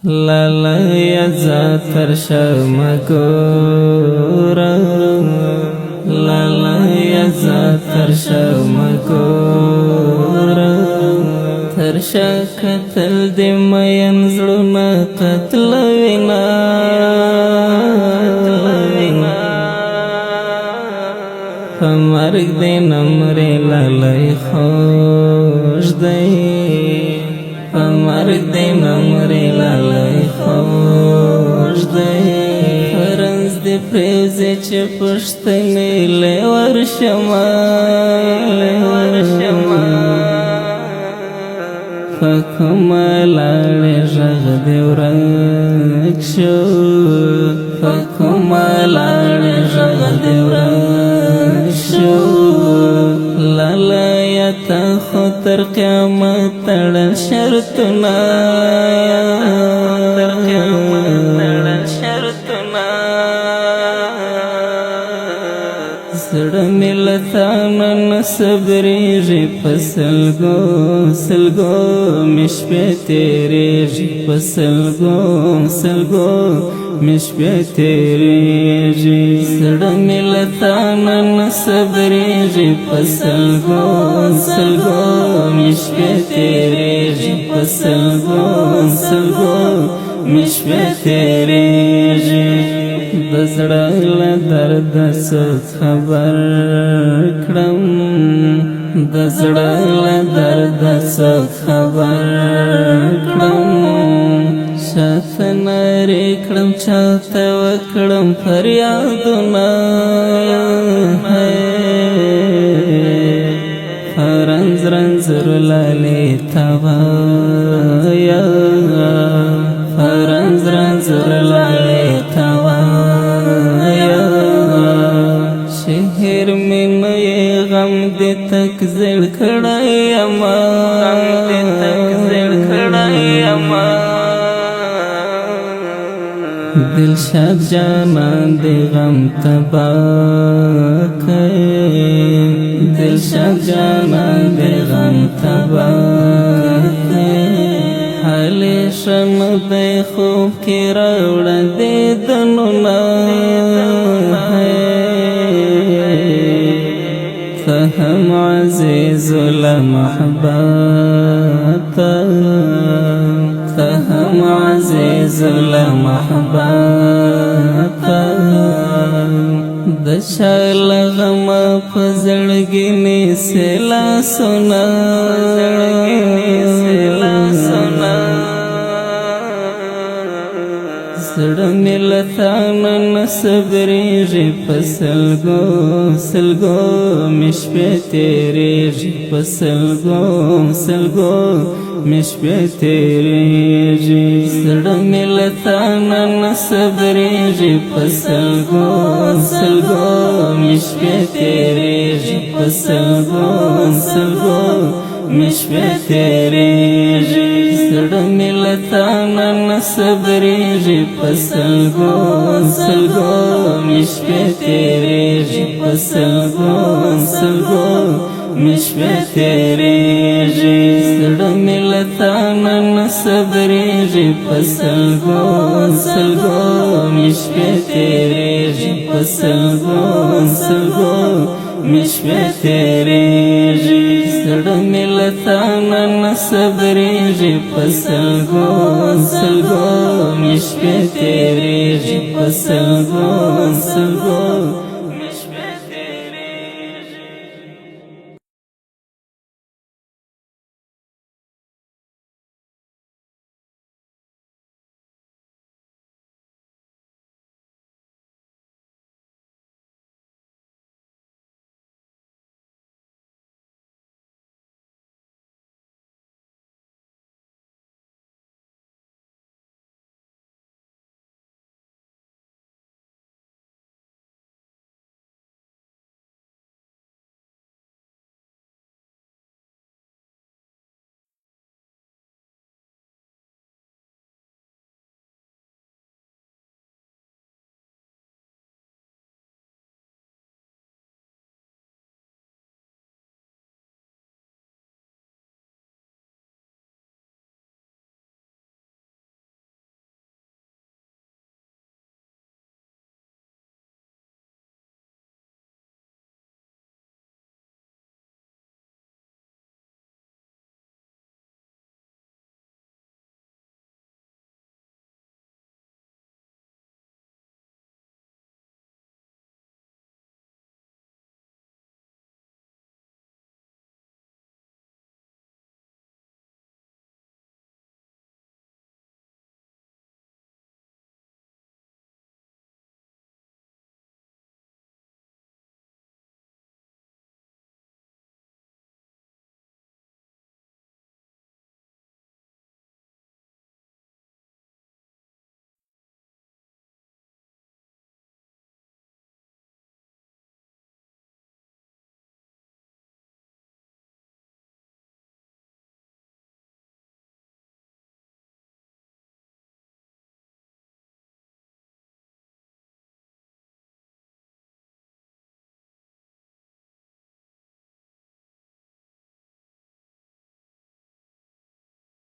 لالا زاتر شمکورا لالا زاتر شمکورا ترشا قتل دی مین زړونه قتلوینا پمرگ دی نمری لالی خوش دی پمرگ دی نمری لالی خوش دی فرنز دی پریوزی چه پشتنی لیور شما فکما لالی جغ دی ورک شو فکما لالی جغ دی ورک شو لالا تا خو تر قیامت تړل شرطونه تر قیامت تړل شرطونه زړه مې له تا نه صبرېږي په سلګو سلګو مې شپې تېرېږي په سلګو سلګو مې شپې تېرېږي زړه مې له تا نه صبرېږي په سلګو سلګو مې شپې تېرېږي په سلګو سلګو مې شپې تېرېږي د زړه له درده څه خبر کړم د زړه له درده څه خبر کړم شاته نارې کړم چاته وکړم فریادونه رنځ رنځور لالې ته وایم رنځ رنځور لالې ته وایم شهر مې نه یې غم دې تک زړ کړی یما غم دې تک زړ کړی یما دلشاد جانان دی غم تباہ کئ دلشاد جانان دی غم تباہ کئ حالی شن دی خوب کی راوڑ دی دنونا فهم عزیز لمحباتا فهم عزیز لمحباتا د شال غم په زړګي می سلا سنا زړه مې له تا نه صبرېږي په سلګو سلګو مې شپې تېرېږي په سلګو سلګو مې شپې تېرېږي زړه مې له تا نه صبرېږي په سلګو سلګو مې شپې تېرېږي په سلګو سلګو مې شپې تېرېږي زړه مې له تا نه صبرېږي په سلګو سلګو مې شپې تېرېږي په سلګو سلګو مې شپې تېرېږي زړه مې له تا نه صبرېږي په سلګو سلګو مې شپې تېرېږي په سلګو سلګو مې شپې تېرېږي زړه مې له تا نه صبرېږي په سلګو سلګو مې شپې تېرېږي په سلګو سلګو